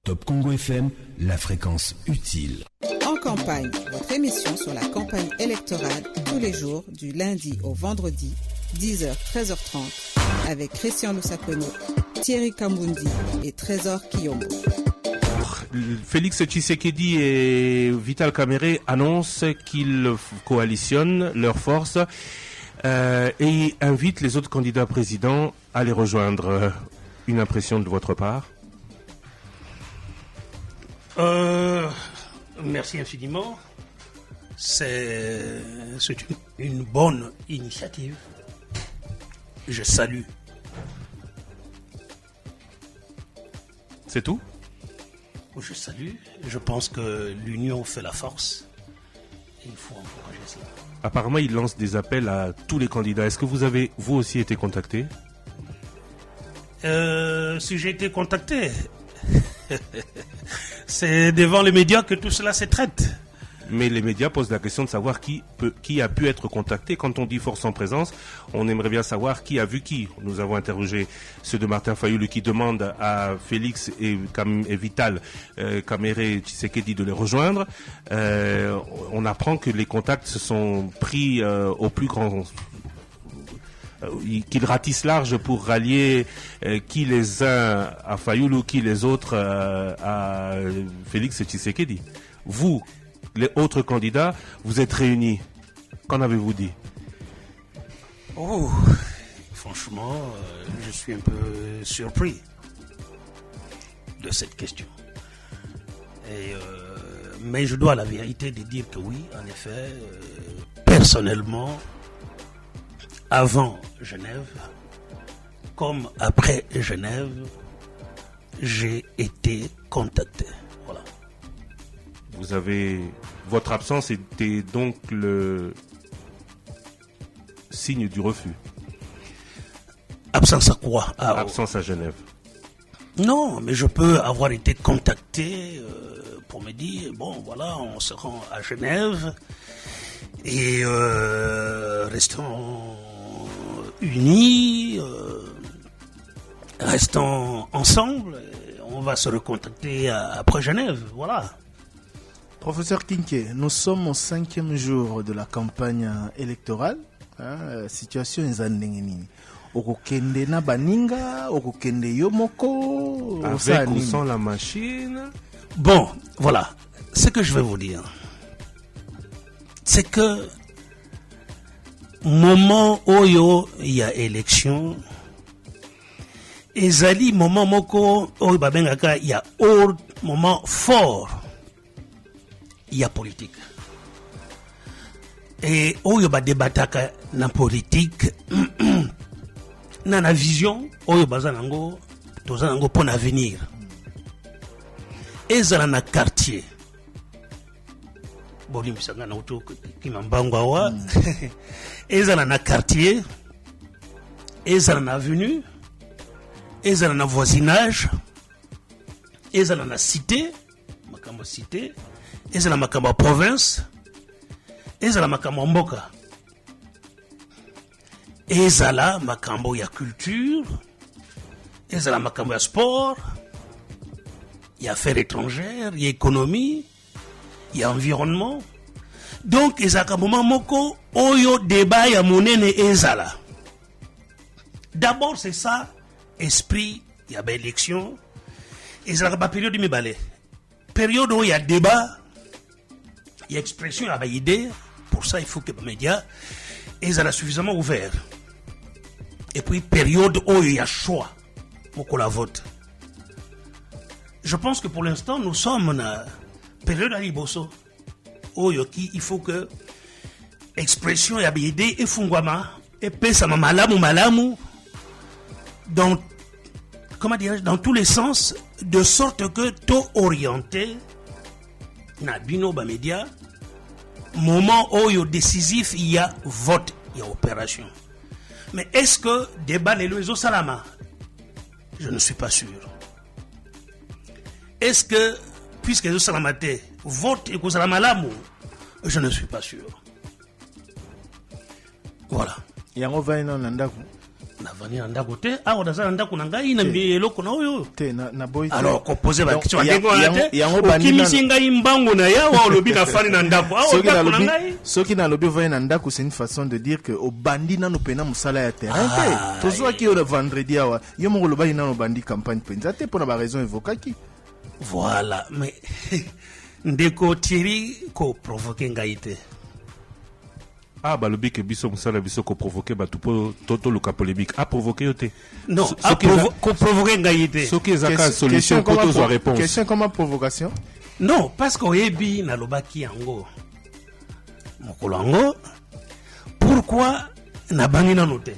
Top Congo FM, la fréquence utile. En campagne, votre émission sur la campagne électorale, tous les jours, du lundi au vendredi, 10h, 13h30, avec Christian Lusakoni, Thierry Kambundi et Trésor Kiyombo. Félix Tshisekedi et Vital Kamerhe annoncent qu'ils coalitionnent leurs forces et invitent les autres candidats présidents à les rejoindre. Une impression de votre part? Merci infiniment. C'est une bonne initiative. Je salue. C'est tout? Je salue. Je pense que l'union fait la force. Et il faut encourager cela. Apparemment, il lance des appels à tous les candidats. Est-ce que vous avez, vous aussi, été contacté? Si j'ai été contacté, c'est devant les médias que tout cela se traite. Mais les médias posent la question de savoir qui a pu être contacté. Quand on dit force en présence, on aimerait bien savoir qui a vu qui. Nous avons interrogé ceux de Martin Fayulu qui demandent à Félix et Vital Kamerhe Tshisekedi de les rejoindre. On apprend que les contacts se sont pris au plus grand... qu'ils ratissent large pour rallier qui les uns à Fayulu, qui les autres à Félix Tshisekedi. Vous, les autres candidats, vous êtes réunis. Qu'en avez-vous dit? Oh, franchement, je suis un peu surpris de cette question. Mais je dois la vérité de dire que oui, en effet, personnellement, avant Genève, comme après Genève, j'ai été contacté. Voilà. Votre absence était donc le signe du refus. Absence à quoi? Absence à Genève. Non, mais je peux avoir été contacté pour me dire, bon voilà, on se rend à Genève et restons unis, restons ensemble, on va se recontacter après Genève, voilà. Professeur Kinke, nous sommes au 5e jour de la campagne électorale. Situation est en okokende na baninga, okokende yomoko, avec ou sans la machine. Bon, voilà. Ce que je vais vous dire, c'est que moment oyo il y a élection, ezali moment moko oyo babengaka il y a moment fort. Il y a politique. Et oyo ba débataka na politique na na vision oyo bazanango tozanango pour l'avenir. Ezala na quartier. Boli misanga na uto kimambangwa wa. Ezala na quartier. Ezala na avenue. Ezala na voisinage. Ezala na cité, makambo cité. Ezala makambo province, ezala makambo mboka, ezala makambo ya culture, ezala makambo ya sport, ya affaires étrangères, ya économie, ya environnement. Donc ezaka moment moko oyo débat ya monene ezala. D'abord c'est ça esprit ya ba élection, ezala ba période mibale. Période où il y a débat, il y a expression, il y a idée. Pour ça, il faut que les médias soient suffisamment ouverts. Et puis, période où il y a choix pour la vote. Je pense que pour l'instant, nous sommes dans la période à Liboso. Où il faut que expression, il y a idée, et fungwama, et pesa malamu, dans, dans tous les sens, de sorte que tout orienté, na bino ba média, moment où décisif il y a vote, il y a opération. Mais est-ce que débat les lois au salama? Je ne suis pas sûr. Est-ce que puisque les salamate vote et que salamalamu? Je ne suis pas sûr. Voilà. Yango va ina nandaku. navandi na ndako te awa naza na ndako na ngai na mbi eloko na oyo te na boy alors kopose bakitio ndenge yango wana te okimisi ngai mbango na yawa olobi nafandi na ndako awa ndako na ngai soki nalobi ovandi na ndako c'est une façon de dire que obandi nano pena mosala ya terrain te tozwaki yo na vendredi awa yo moko olobaki nano obandi campagne mpenza te mpona baraison evokaki voilà mais ndeko Thierry koprovoke ngai te balobi ke biso musala biso ko provoquer batu po toto luka polémique provoquer yote non ko provoquer ngaite ce qui est solution pour tous réponse question comment provocation non parce que oyebi na lobaki yango mokolo yango pourquoi na bangi na note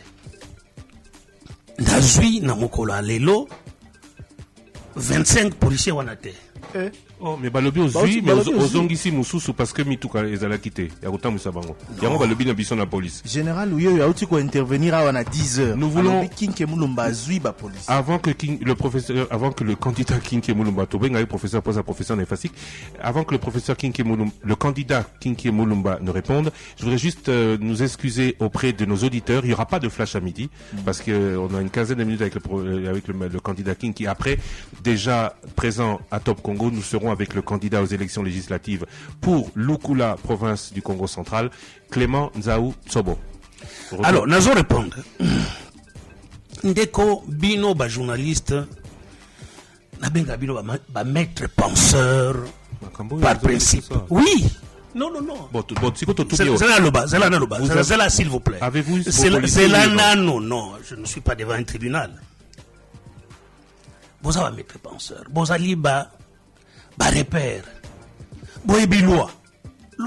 ndazui na mokolo alelo 25 policiers wana te oh mais balobi ozui mais ozongisi mususu parce que mituka ezala kité ya kotambusa bango yango balobi na biso na police général uyo ya uti ko intervenir à 10h nous voulons Kinke Mulumba azui ba police avant que le candidat Kinke Mulumba tobenga professeur pose un professeur néfastique avant que le candidat Kinke Mulumba ne réponde je voudrais juste nous excuser auprès de nos auditeurs il n'y aura pas de flash à midi parce que on a une quinzaine de minutes avec le candidat Kinke après déjà présent à Top Congo nous serons avec le candidat aux élections législatives pour Lukula, province du Congo central, Clément Nzaou Tsobo. Alors, nazo répondre. Ndeko bino ba journaliste na benga bino ba maître penseur par principe. Oui. Non. Bon, Zela s'il vous plaît. Avez-vous non, je ne suis pas devant un tribunal. Vous avez maître penseur. Vous avez ba repère. Boyebi loi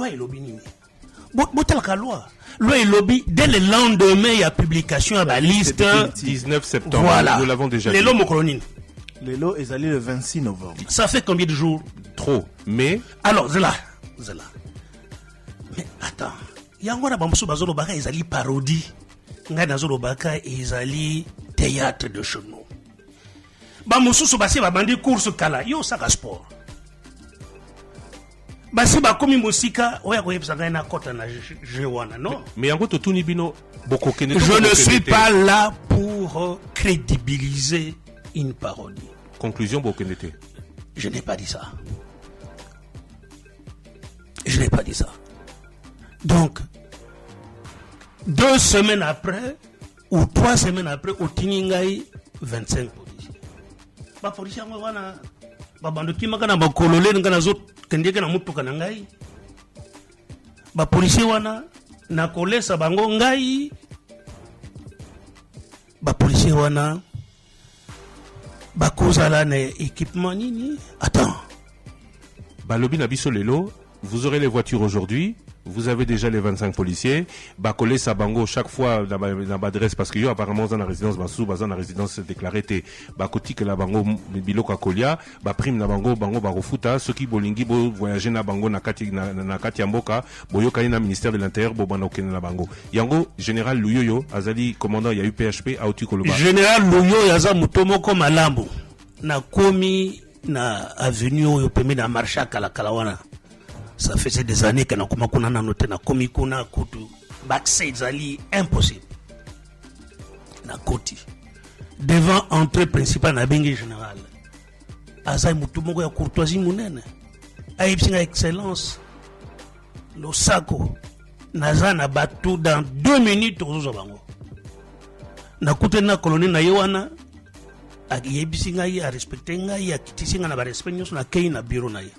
est lobby nini. Botelka loi est lobby dès le lendemain il y a publication à la liste 19 septembre. Voilà. Nous l'avons déjà dit. Les lots mokolonine. Les lots est allé le 26 novembre. Ça fait combien de jours? Trop. Mais alors Zela. Mais attends. Yango na bamsu bazolo baka ezali parodie. Ngai nazolo baka ezali théâtre de chenou. Bamususu basi babandi course kala yo saka sport. Basi bakomi musika oya koyebisa ngai na kota na jewana non mais yango totuni bino bokokene je ne suis pas là pour crédibiliser une parodie conclusion bokenete je n'ai pas dit ça donc 2 semaines après ou 3 semaines après au Tiningai 25 policiers ba policiers ngo wana babando kimaka na bakolole ngana zo kendeke na mutuka na ngai ba policier wana na kolesa bango ngai ba policier wana bakozala na équipement nini attends balobi na biso lelo vous aurez les voitures aujourd'hui vous avez déjà les 25 policiers bakole sabango chaque fois dans adresse parce que yo apparemment dans la résidence basu dans la résidence déclarée té bakoti que la bango biloko kolia ba prime na bango ba refuta ceux qui bolingi bo voyager na bango na kati mboka boyoka na ministère de l'intérieur bo bana okena na bango yango général Luyoyo azali commandant ya UPHP auti koloba général Luyoyo yaza mutomoko malambo na komi na avenue oyo pembe na marché kala wana. Ça faisait des années que nous avons noté na komikuna kutu backstage ali impossible na koti devant entrée principale na bengi général azai mutumoko ya courtoisie munene aibsinga excellence lo sako nazana batu dans 2 minutes ozo bango na kutu na colonie na yewana akiyebsinga ya respecter nga ya kitisinga na ba respect nyos na kei na bureau na ye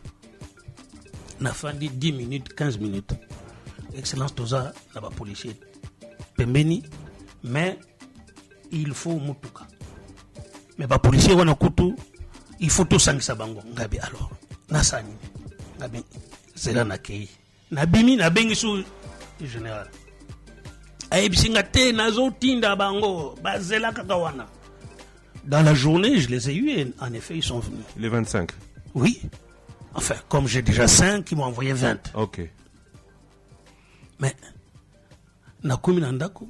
na fandi 10 minutes 15 minutes excellence toza na ba policier pembeni mais il faut mutuka mais ba policier wana kutu il faut tout sangisa bango ngabi alors nasani ngabi zela na kei na bimi na bengi su général aibsinga te nazo tinda bango bazela kaka wana dans la journée je les ai eu et en effet ils sont venus les 25 oui. Enfin, comme j'ai déjà 5, ils m'ont envoyé 20. Ok. Mais, na komi na ndako,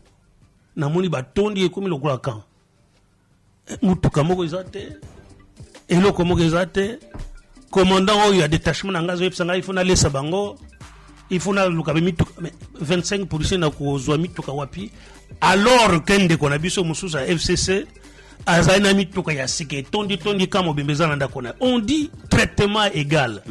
na moni batondi komi lokola kan. Mutuka moko ezate, eloko moko ezate, commandant oyo ya détachement na ngazo yepsanga ifuna lesa bango, il faut na luka mituka 25 policiers na kozwa mituka wapi alors kende kona biso mususa FCC azana mituka ya sike tondi kama bembeza na ndakona. On dit traitement égal.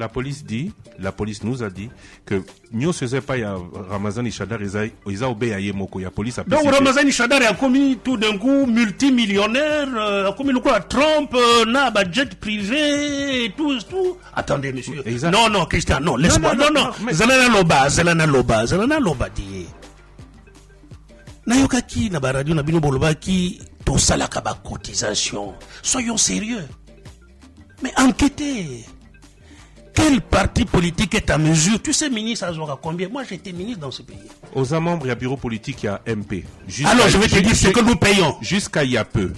La police nous a dit que nous faisait pas ya Ramazani Chadar ils a obéi à Yemoko ya police a. Donc Ramazani Chadar a commis tout d'un coup multimillionnaire, a commis le coup à Trump, na ba jet privé et tout. Attendez monsieur. Exact. Non Christian, non, laisse-moi. Non. Zelana loba di. Na yokaki na ba radio na bino bolobaki to salaka ba cotisation. Soyons sérieux. Mais enquêtez. Quel parti politique est à mesure? Tu sais, ministre Azora, combien? Moi, j'étais ministre dans ce pays. Aux membres, il y a bureau politique, il y a MP. Alors, je vais te dire ce que nous payons. Jusqu'à il y a peu.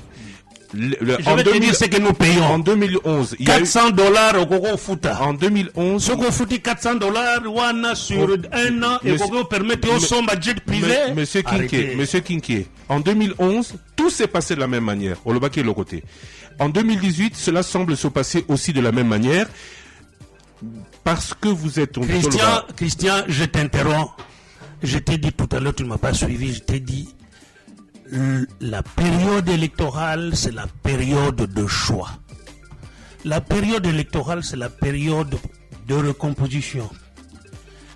Je vais te dire ce que nous payons. En 2011, il y a $400 au Gogo Fouta. En 2011, ce qu'on foutit $400, one sur un an, et Gogo permet au son budget privé. Monsieur Kinké, en 2011, tout s'est passé de la même manière. Au Lobaki et le côté. En 2018, cela semble se passer aussi de la même manière. Parce que vous êtes... Christian, je t'interromps. Je t'ai dit tout à l'heure, tu ne m'as pas suivi, je t'ai dit, la période électorale, c'est la période de choix. La période électorale, c'est la période de recomposition.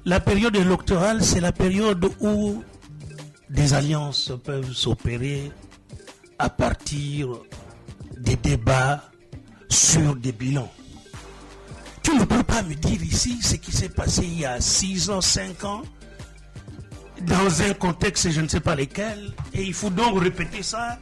La période électorale, c'est la période où des alliances peuvent s'opérer à partir des débats sur des bilans. Tu ne peux pas me dire ici ce qui s'est passé il y a 6 ans, 5 ans, dans un contexte, je ne sais pas lequel, et il faut donc répéter ça,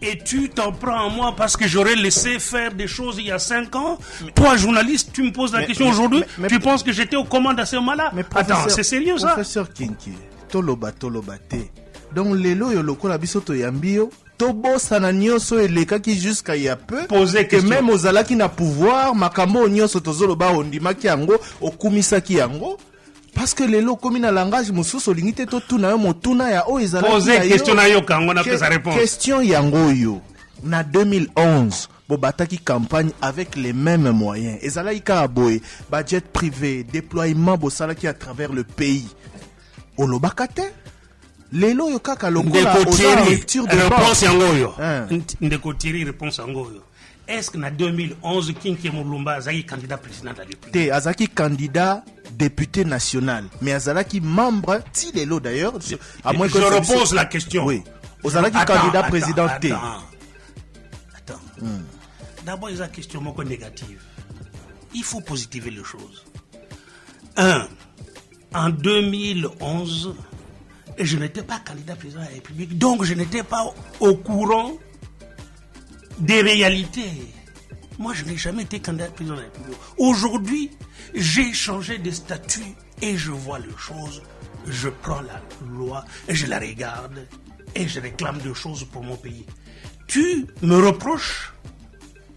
et tu t'en prends à moi parce que j'aurais laissé faire des choses il y a 5 ans. Toi, journaliste, tu me poses la question aujourd'hui, tu penses que j'étais aux commandes à ce moment-là? Attends, c'est sérieux ça? Professeur Kinki, toloba te. Donc, lelo yo loko la biso to yambio. Tobo sananyoso elekaki jusqu'à y a peu poser que même ozala qui na pouvoir makambo nyonso tozolo ba ondimaki yango okumisaki yango parce que lelo komi na langage mususu lingite to tuna yo motuna ya o ezala poser question na yo kango na pesa réponse question yango yo na 2011 bobataki campagne avec les mêmes moyens ezala ika boy budget privé déploiement bosalaki à travers le pays olobakate lelo yo kaka lokola oza lecture de réponse yangoyo ndeko tiri réponse yangoyo. Est-ce que na 2011 Kinké Mulumba azaki candidat président de la République? Te azaki candidat député national mais azalaki membre ti lelo d'ailleurs à moins que je repose la question. Oui. Ozalaki candidat président T. Attends. D'abord il y a une question moko négative. Il faut positiver les choses. En 2011 et je n'étais pas candidat président de la République, donc je n'étais pas au courant des réalités. Moi, je n'ai jamais été candidat président de la République. Aujourd'hui, j'ai changé de statut et je vois les choses. Je prends la loi et je la regarde et je réclame des choses pour mon pays. Tu me reproches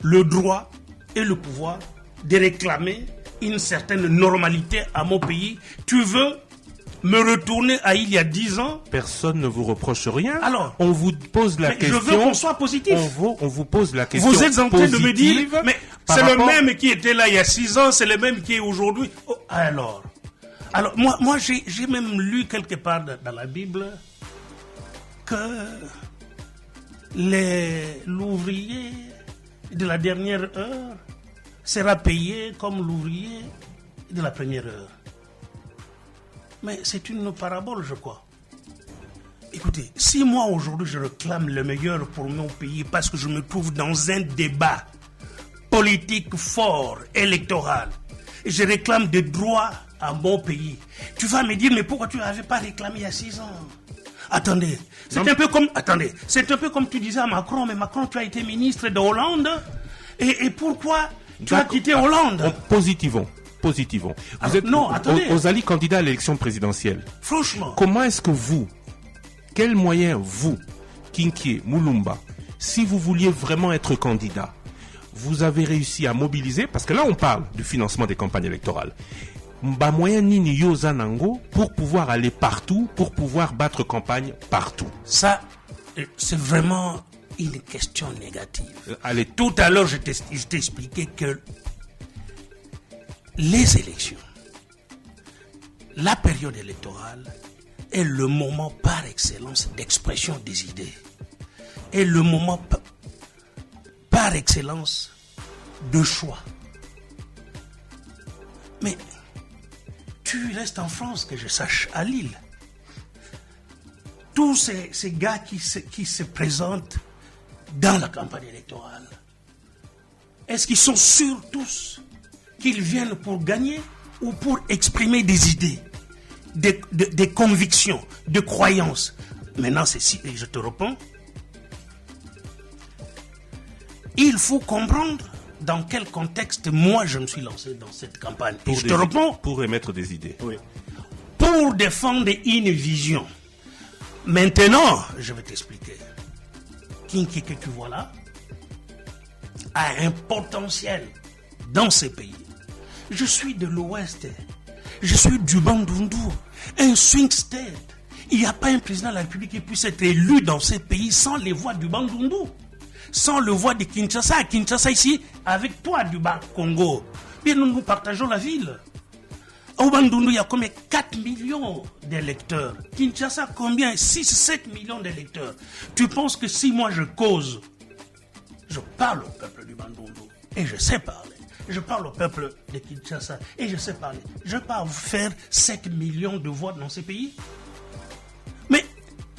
le droit et le pouvoir de réclamer une certaine normalité à mon pays. Tu veux me retourner à il y a 10 ans? Personne ne vous reproche rien. Alors, on vous pose la question. Je veux qu'on soit positif. On vous pose la question. Vous êtes en train de me dire, mais c'est le même qui était là il y a 6 ans, c'est le même qui est aujourd'hui. Oh, alors, moi j'ai même lu quelque part dans la Bible que l'ouvrier de la dernière heure sera payé comme l'ouvrier de la première heure. Mais c'est une parabole, je crois. Écoutez, si moi aujourd'hui je réclame le meilleur pour mon pays parce que je me trouve dans un débat politique fort, électoral, et je réclame des droits à mon pays, tu vas me dire, mais pourquoi tu n'avais pas réclamé il y a 6 ans? Attendez, c'est un peu comme tu disais à Macron, mais Macron, tu as été ministre de Hollande, et pourquoi tu as quitté Hollande? Positivons. Vous êtes Ozali candidat à l'élection présidentielle. Franchement. Comment est-ce que quel moyen vous, Kinké Mulumba, si vous vouliez vraiment être candidat, vous avez réussi à mobiliser, parce que là on parle du financement des campagnes électorales, moyen nini yozanango pour pouvoir aller partout, pour pouvoir battre campagne partout? Ça, c'est vraiment une question négative. Tout à l'heure, je t'ai expliqué que les élections, la période électorale est le moment par excellence d'expression des idées. Est le moment par excellence de choix. Mais tu restes en France, que je sache, à Lille. Tous ces gars qui se présentent dans la campagne électorale, est-ce qu'ils sont sûrs tous qu'ils viennent pour gagner ou pour exprimer des idées, des convictions, des croyances? Maintenant, je te réponds. Il faut comprendre dans quel contexte moi je me suis lancé dans cette campagne. Et je te réponds. Pour émettre des idées. Oui. Pour défendre une vision. Maintenant, je vais t'expliquer. Kinky que tu vois là a un potentiel dans ces pays. Je suis de l'Ouest. Je suis du Bandundu, un swing state. Il n'y a pas un président de la République qui puisse être élu dans ces pays sans les voix du Bandundu, sans le voix de Kinshasa. À Kinshasa ici, avec toi du Bas-Congo. Bien, nous partageons la ville. Au Bandundu, il y a combien? 4 millions d'électeurs. Kinshasa, combien? 6-7 millions d'électeurs. Tu penses que si moi je cause, je parle au peuple du Bandundu et je sais parler. Je parle au peuple de Kinshasa et je sais parler. Je peux faire 7 millions de voix dans ces pays. Mais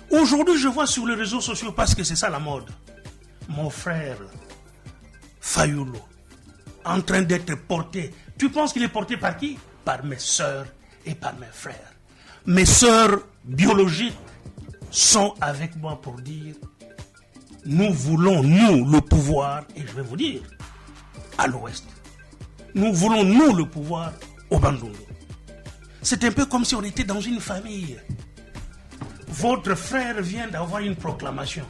aujourd'hui, je vois sur les réseaux sociaux, parce que c'est ça la mode, mon frère Fayulu en train d'être porté. Tu penses qu'il est porté par qui? Par mes sœurs et par mes frères. Mes sœurs biologiques sont avec moi pour dire: nous voulons, nous, le pouvoir, et je vais vous dire, à l'Ouest. Nous voulons, nous, le pouvoir au Bandundu. C'est un peu comme si on était dans une famille. Votre frère vient d'avoir une proclamation.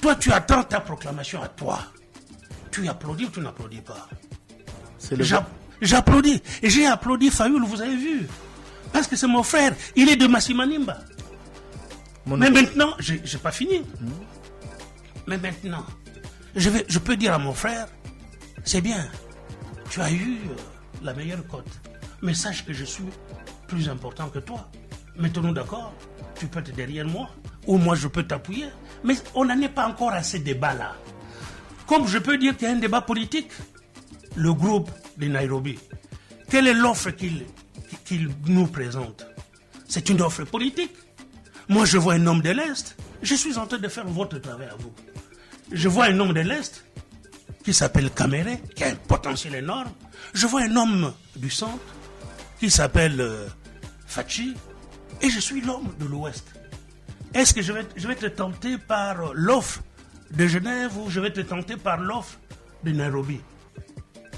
Toi, tu attends ta proclamation à toi. Tu applaudis ou tu n'applaudis pas? J'applaudis. Et j'ai applaudi Fayulu, vous avez vu. Parce que c'est mon frère. Il est de Massimanimba. Mais maintenant, j'ai pas fini. Mais maintenant, je peux dire à mon frère, c'est bien, tu as eu la meilleure cote. Mais sache que je suis plus important que toi. Mettons-nous d'accord. Tu peux être derrière moi, ou moi je peux t'appuyer. Mais on n'en est pas encore à ces débats-là. Comme je peux dire qu'il y a un débat politique, le groupe de Nairobi, quelle est l'offre qu'il nous présente? C'est une offre politique. Moi je vois un homme de l'Est, je suis en train de faire votre travail à vous. Je vois un homme de l'Est qui s'appelle Kamere, qui a un potentiel énorme. Je vois un homme du centre qui s'appelle Fachi, et je suis l'homme de l'Ouest. Est-ce que je vais te tenter par l'offre de Genève ou je vais te tenter par l'offre de Nairobi?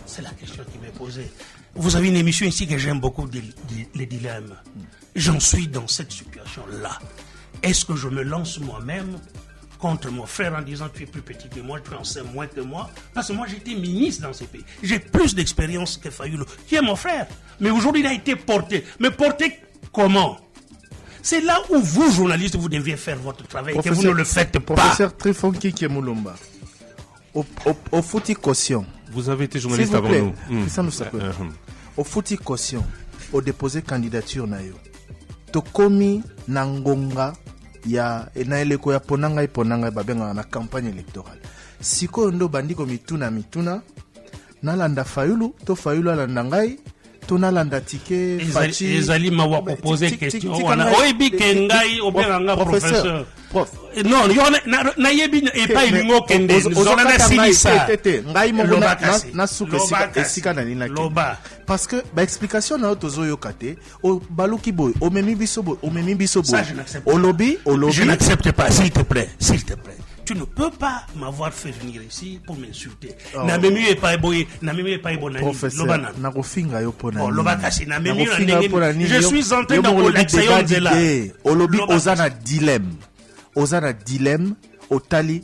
C'est la question qui m'est posée. Vous avez une émission ici que j'aime beaucoup, les dilemmes. J'en suis dans cette situation-là. Est-ce que je me lance moi-même contre mon frère en disant tu es plus petit que moi, tu en sais moins que moi? Parce que moi j'étais ministre dans ces pays. J'ai plus d'expérience que Fayulu, qui est mon frère. Mais aujourd'hui il a été porté. Mais porté comment? C'est là où vous, journalistes, vous deviez faire votre travail et que vous ne le faites pas. Professeur Trifon Kinké Moulumba, au fouti caution. Vous avez été journaliste avant nous. Au fouti caution, au déposé candidature nayo. Tokomi nangonga ya enaeleko ya ponanga babenga na campagne électorale. Siko ndo bandiko mituna nalanda Fayulu, to Fayulu alanda ngai. Tonalanda tike Fachi ezali mawa poser question wana oyebi kengai obenga professeur non na yebi e pa ilingo kende zona na silisa ngai mo na suka esika na nina loba parce que ba explication na tozo yokate o baluki boy o memi biso boy o lobby je n'accepte pas, s'il te plaît. Tu ne peux pas m'avoir fait venir ici pour m'insulter. Professeur, je suis en train de la au lobby Ozana dilemme Otali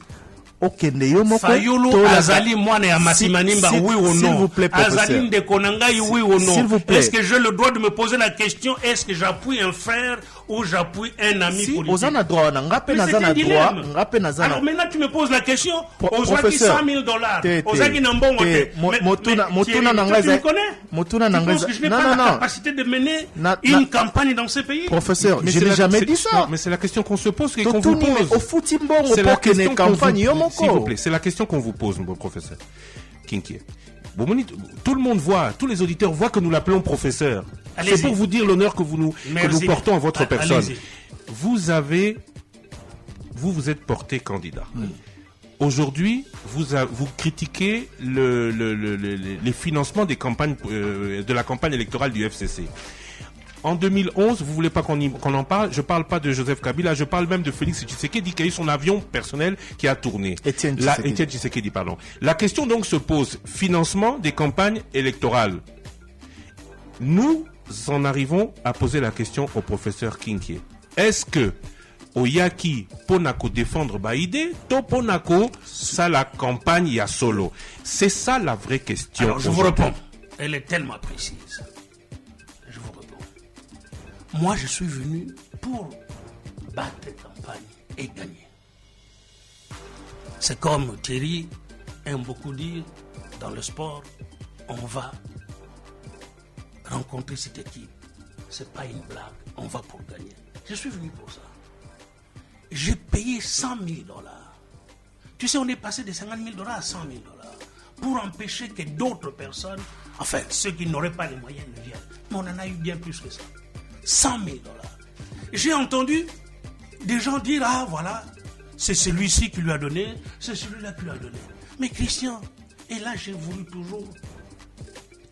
Fayulu azali mwana ya Massimanimba, oui ou non? Azali Ndekonangai, oui ou non? Est-ce que j'ai le droit de me poser la question, est-ce que j'appuie un frère ou j'appuie un ami Si, politique. Ozana droit, ngape Mais c'est nazana un droit, dilemme. ngape nazana. Alors maintenant tu me poses la question, Ozaki Professeur, 100 000 $, te, Ozaki Nambongo, Motuna tu Nangaza. me connais? Motuna Tu penses Nangaza. que je n'ai Non, pas non, la non. capacité de mener Na- une campagne dans ce pays? Professeur, Mais je c'est n'ai la- jamais c'est- dit ça. non, mais c'est la question qu'on se pose et qu'on vous Totuni, mais pose. au football, C'est au la poker, question qu'on campagne, vous... yomoko. S'il vous plaît, c'est la question qu'on vous pose, mon professeur Kinkie. Tout le monde voit, tous les auditeurs voient que nous l'appelons professeur. Allez-y. C'est pour vous dire l'honneur que nous portons à votre personne. Allez-y. Vous êtes porté candidat. Aujourd'hui, vous critiquez les financements des campagnes, de la campagne électorale du FCC. En 2011, vous voulez pas qu'on en parle? Je parle pas de Joseph Kabila, je parle même de Félix Tshisekedi qui a eu son avion personnel qui a tourné. Étienne Tshisekedi, pardon. La question donc se pose, financement des campagnes électorales. Nous en arrivons à poser la question au professeur Kinkie. Est-ce que Oyaki Ponako défendre Baïdé, to Ponako ça la campagne ya solo? C'est ça la vraie question. Alors je vous réponds. Elle est tellement précise. Je vous réponds. Moi, je suis venu pour battre campagne et gagner. C'est comme Thierry aime beaucoup dire dans le sport, on va rencontrer cette équipe. C'est pas une blague, on va pour gagner. Je suis venu pour ça. J'ai payé 100 000 $. Tu sais, on est passé de 50 000 $ à 100 000 $ pour empêcher que d'autres personnes, enfin ceux qui n'auraient pas les moyens ne viennent. Mais on en a eu bien plus que ça. 100 000 $. J'ai entendu des gens dire, ah voilà, c'est celui-ci qui lui a donné, c'est celui-là qui lui a donné. Mais Christian, et là j'ai voulu toujours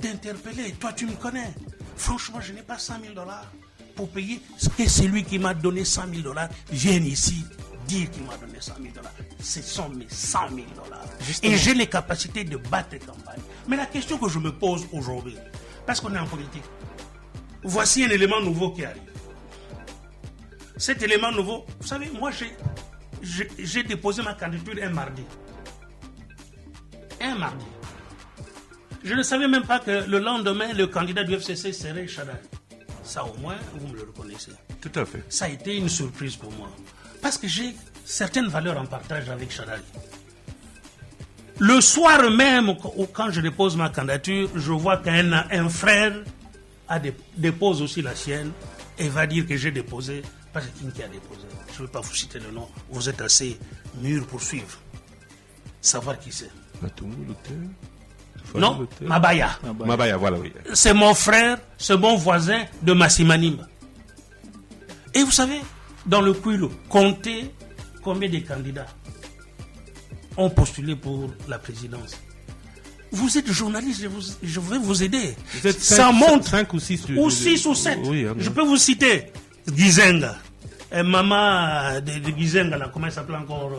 t'interpeller. Toi tu me connais. Franchement, je n'ai pas 100 000 $ pour payer ce que celui qui m'a donné 100 000 $ vienne ici dire qu'il m'a donné 100 000 $. Ce sont mes 100 000 $. Et j'ai les capacités de battre campagne. Mais la question que je me pose aujourd'hui, parce qu'on est en politique, voici un élément nouveau qui arrive. Cet élément nouveau, vous savez, moi j'ai déposé ma candidature un mardi. Un mardi. Je ne savais même pas que le lendemain, le candidat du FCC serait Chadari. Ça au moins, vous me le reconnaissez. Tout à fait. Ça a été une surprise pour moi. Parce que j'ai certaines valeurs en partage avec Chadari. Le soir même, quand je dépose ma candidature, je vois qu'un frère dépose aussi la sienne et va dire que j'ai déposé, parce que qui a déposé. Je ne vais pas vous citer le nom, vous êtes assez mûrs pour suivre. Savoir qui c'est. Non, Mabaya. Mabaya, voilà, oui. C'est mon frère, c'est mon voisin de Massimanimba. Et vous savez, dans le Kouilo, comptez combien de candidats ont postulé pour la présidence. Vous êtes journaliste, je vais vous aider. Vous êtes ça montre 5 ou 6 ou 6 ou 7. Oui, hein, je peux vous citer Gizenga. Maman de Gizenga, là, comment elle s'appelle encore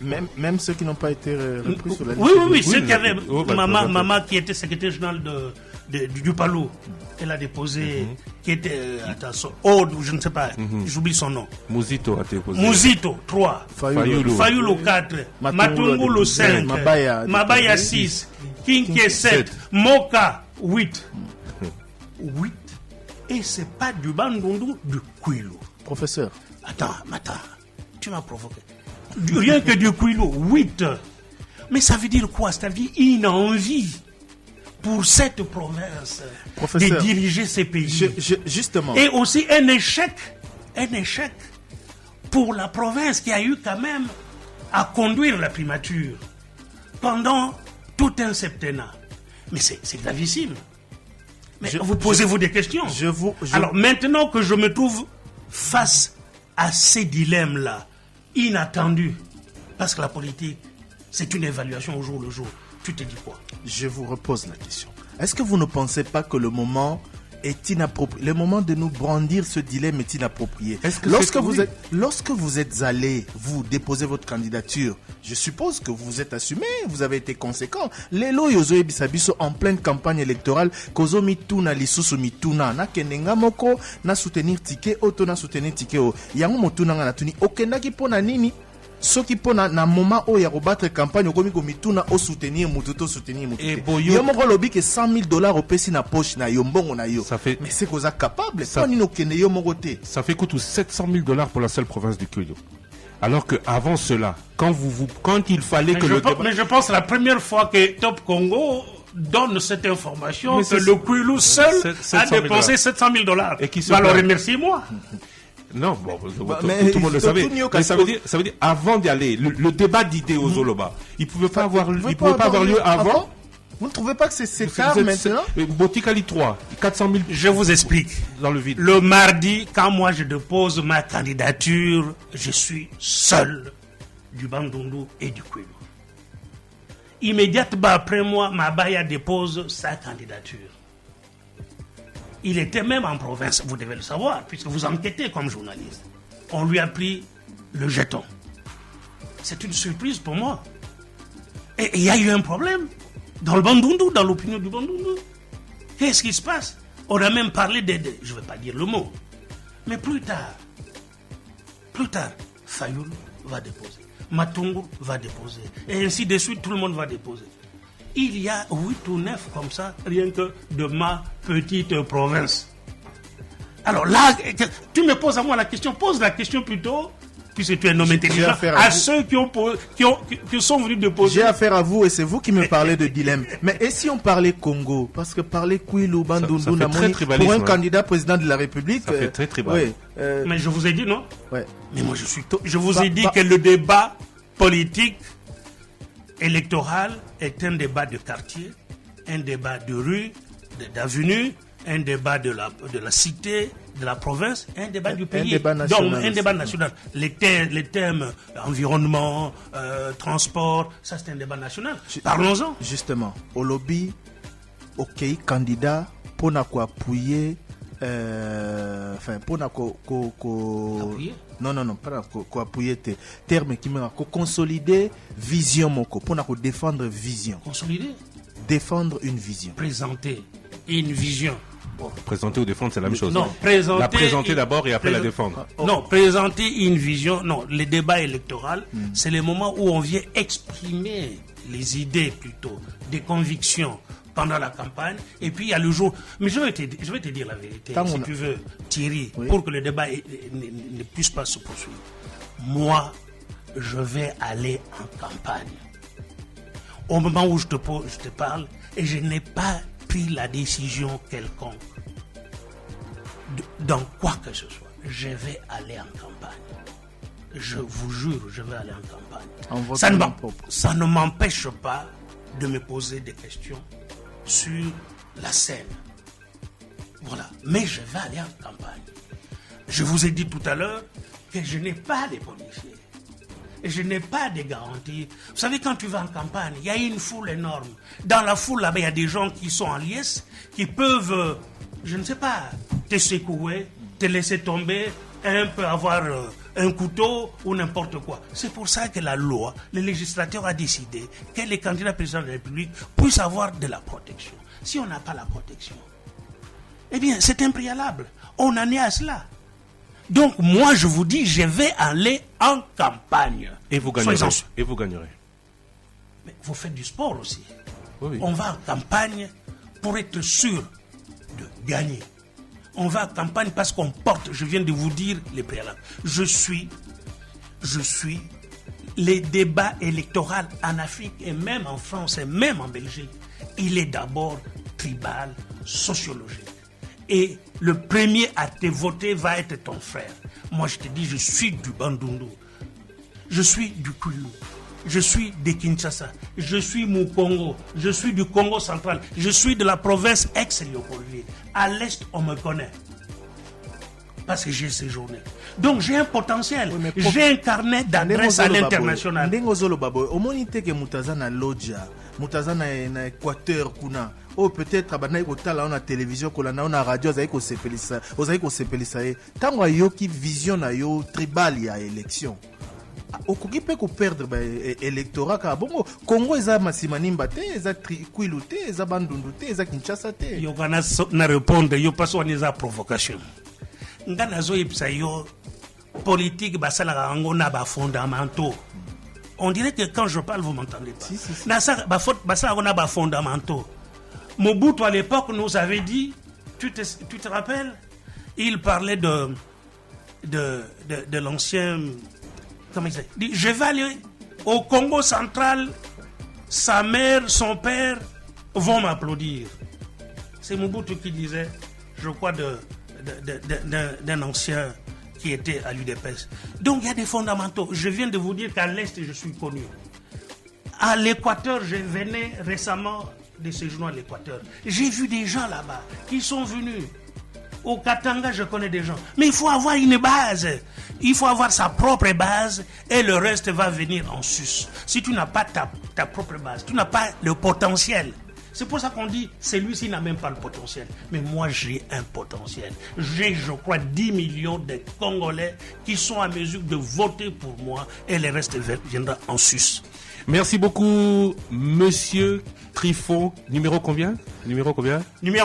Même ceux qui n'ont pas été repris sur la liste. Oui, ceux qui avaient. Maman Maman qui était secrétaire général du Palou. Elle a déposé, qui était, attention, Aude, je ne sais pas, j'oublie son nom. Mouzito a déposé. Mouzito, 3. Fayulu, 4. Matungulu, 5. Mabaya, 6. Kinké, 7. Moka, 8. 8. Et c'est pas du Bandundu, du Kouilo. Professeur. Attends, tu m'as provoqué. Rien que du Kouilo, 8. Mais ça veut dire quoi? C'est-à-dire une envie pour cette province de diriger ces pays. Justement. Et aussi un échec pour la province qui a eu quand même à conduire la primature pendant tout un septennat. Mais c'est gravissime. Mais vous posez-vous des questions? Alors maintenant que je me trouve face à ces dilemmes-là, inattendus, parce que la politique, c'est une évaluation au jour le jour. Tu te dis quoi? Je vous repose la question. Est-ce que vous ne pensez pas que le moment est inapproprié? Le moment de nous brandir ce dilemme est inapproprié. Lorsque vous êtes allé, vous déposer votre candidature, je suppose que vous vous êtes assumé, vous avez été conséquent. Lelo yozo ebisabiso en pleine campagne électorale, kozo mituna lisusu mituna na kenenga moko na soutenir ticket auto na soutenir ticket o. Yango motuna nga natuni okendaki pona nini? soki pona na moment où ya battre campagne okomi ko mituna o soutenir mutu to soutenir mutu Et yo moko lobi que $100,000 au pesi na poche na yo mbongo na yo Ça fait- mais c'est cosa capable Ça- ça ni no kende yo moko te Ça fait coûter $700,000 pour la seule province du Kwilu. Alors que avant cela, quand il fallait Mais que le débat... mais je pense que la première fois que Top Congo donne cette information Mais que c'est- le Kwilu seul a 700 000 dépensé $700,000. Et qui se Alors plaint. remerciez-moi. Non, bon, mais tout le monde le tout savait. n'y a Mais qu'à ça veut dire, avant d'y aller, le débat d'idées aux Zoloba, il pouvait pas avoir lieu avant. Vous ne trouvez pas que c'est tard maintenant? Botikali 3, 400 000 Je vous explique. dans le vide. Le mardi, quand moi je dépose ma candidature, je suis seul du Bandundu et du Kwilu. Immédiatement après moi, Mabaya dépose sa candidature. Il était même en province, vous devez le savoir, puisque vous enquêtez comme journaliste. On lui a pris le jeton. C'est une surprise pour moi. Et il y a eu un problème dans le Bandundu, dans l'opinion du Bandundu. Qu'est-ce qui se passe? On a même parlé je ne vais pas dire le mot, mais plus tard, Fayoul va déposer, Matungu va déposer, et ainsi de suite, tout le monde va déposer. Il y a 8 ou 9 comme ça, rien que de ma petite province. Alors là, tu me poses à moi la question, pose la question plutôt, puisque tu es un homme intelligent, à ceux qui sont venus déposer. J'ai affaire à vous et c'est vous qui me parlez de dilemme. Mais et si on parlait Congo? Parce que parler Kwilu, Bandundu, ça fait Namoni, très tribalisme, pour un hein. candidat président de la République. Ça fait très tribal. Oui. Mais je vous ai dit non. Ouais. Mais moi je vous ai dit que le débat politique électoral est un débat de quartier, un débat de rue, d'avenue, un débat de la cité, de la province, un débat du pays. débat national. Donc un débat national. Les thèmes environnement, transport, ça c'est un débat national. Parlons-en. Justement, au lobby, ok, candidat, pour appuyer. Enfin, pour Appuyer? non, pas pour appuyer tes termes qui me consolider vision moko, pour défendre vision. Consolider. Défendre une vision. Présenter une vision. Présenter ou défendre, c'est la même chose. Non, présenter. La présenter d'abord et après la défendre. Non, présenter une vision. Non, les débats électoraux, c'est le moment où on vient exprimer les idées plutôt, des convictions pendant la campagne. Et puis il y a le jour. Mais je vais te dire la vérité, si tu veux, Thierry, pour que le débat ne puisse pas se poursuivre. Moi, je vais aller en campagne. Au moment où je te parle, et je n'ai pas pris la décision quelconque dans quoi que ce soit. Je vais aller en campagne. Je vous jure, je vais aller en campagne. Ça ne m'empêche pas de me poser des questions sur la scène. Voilà. Mais je vais aller en campagne. Je vous ai dit tout à l'heure que je n'ai pas de policiers. Et je n'ai pas de garanties. Vous savez, quand tu vas en campagne, il y a une foule énorme. Dans la foule, là-bas, il y a des gens qui sont en liesse, qui peuvent, je ne sais pas, te secouer, te laisser tomber, un peu avoir un couteau ou n'importe quoi. C'est pour ça que la loi, le législateur a décidé que les candidats présidents de la République puissent avoir de la protection. Si on n'a pas la protection, eh bien, c'est un préalable. On en est à cela. Donc, moi, je vous dis, je vais aller en campagne. Et vous gagnerez. Mais vous faites du sport aussi. Oui. On va en campagne pour être sûr de gagner. On va en campagne parce qu'on porte, je viens de vous dire, les préalables. Je suis les débats électoraux en Afrique et même en France et même en Belgique. Il est d'abord tribal, sociologique. Et le premier à te voter va être ton frère. Moi, je te dis, je suis du Bandundu. Je suis du Kwilu. Je suis de Kinshasa. Je suis Mukongo. Je suis du Congo central. Je suis de la province ex-Léopoldville. À l'est, on me connaît. Parce que j'ai séjourné. Donc, j'ai un potentiel. Oui, j'ai un carnet d'adresse à l'international. Na Équateur kuna oh peut-être abana ikotala na télévision kola na radio za iko sepelisa ozai ko sepelisa e tango ayoki vision na yo tribal ya élection okoki pe ko perdre ba électorat ka bongo Congo eza masimanimba te eza Kwilu te eza Bandundu te eza Kinshasa te yo kana na répondre yo paso eza provocation ngana zo ipsa yo politique, basala ngona ba fondamentaux. On dirait que quand je parle, vous m'entendez pas. Si. Basala ngona ba fondamentaux. Mobutu à l'époque nous avait dit, tu te rappelles, il parlait de l'ancien, comment il dit, je vais aller au Congo central, sa mère, son père vont m'applaudir. C'est Mobutu qui disait, je crois, d'un ancien qui était à l'UDPS. Donc il y a des fondamentaux. Je viens de vous dire qu'à l'Est, je suis connu. À l'Équateur, je venais récemment de séjourner à l'Équateur. J'ai vu des gens là-bas qui sont venus. Au Katanga, je connais des gens. Mais il faut avoir une base. Il faut avoir sa propre base et le reste va venir en sus. Si tu n'as pas ta propre base, tu n'as pas le potentiel. C'est pour ça qu'on dit, celui-ci n'a même pas le potentiel. Mais moi, j'ai un potentiel. J'ai, je crois, 10 millions de Congolais qui sont à mesure de voter pour moi et le reste viendra en sus. Merci beaucoup, monsieur Trifon. Numéro combien? Numéro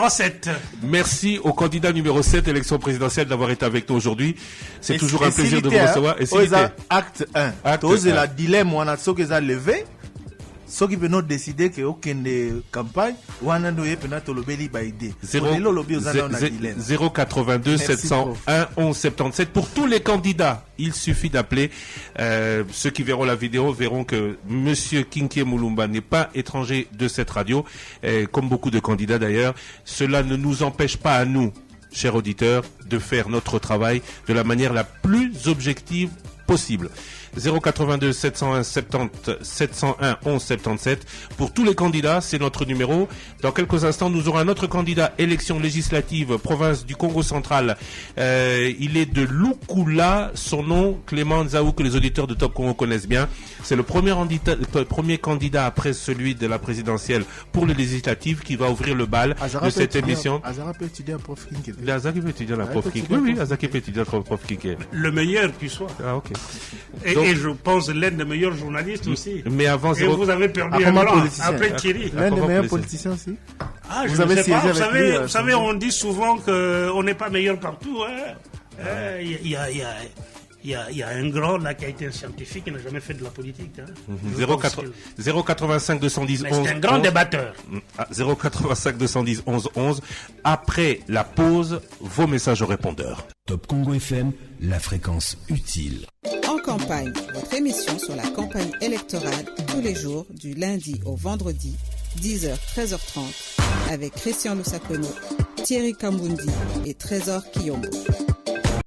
7. Merci au candidat numéro 7, élection présidentielle, d'avoir été avec nous aujourd'hui. C'est toujours un plaisir de vous recevoir. Et acte 1. Acte 1. La dilemme, on a ce qu'ils ont levé. Ceux qui veulent décider que aucune campagne, ou un an de penato lobeli baïdé. 082 701 11 77. Pour tous les candidats, il suffit d'appeler. Ceux qui verront la vidéo verront que monsieur Kinké Moulumba n'est pas étranger de cette radio, comme beaucoup de candidats d'ailleurs. Cela ne nous empêche pas à nous, chers auditeurs, de faire notre travail de la manière la plus objective possible. 082 701 70 701 11 77. Pour tous les candidats, c'est notre numéro. Dans quelques instants, nous aurons un autre candidat, élection législative, province du Congo central. Il est de Lukula. Son nom, Clément Nzaou, que les auditeurs de Top Congo connaissent bien. C'est le premier candidat après celui de la présidentielle pour les législatives qui va ouvrir le bal de cette émission. Azara peut étudier un prof Kinké. Azaki peut étudier la prof Kinké. Oui, Azaki peut étudier la prof Kinké. Le meilleur qui soit. Ah, ok. Et je pense l'un des meilleurs journalistes aussi. Mais avant, vous avez perdu un blanc après Thierry. L'un des meilleurs politiciens aussi. Ah, je ne sais pas. Vous savez, on dit souvent qu'on n'est pas meilleur partout. Il y a un grand là qui a été un scientifique qui n'a jamais fait de la politique. 085 210 11 11. C'est un grand débatteur. 085 210 11 11. Après la pause, vos messages au répondeur. Top Congo FM, la fréquence utile. En campagne, votre émission sur la campagne électorale tous les jours du lundi au vendredi, 10h, 13h30, avec Christian Lusakono, Thierry Kambundi et Trésor Kiyombo.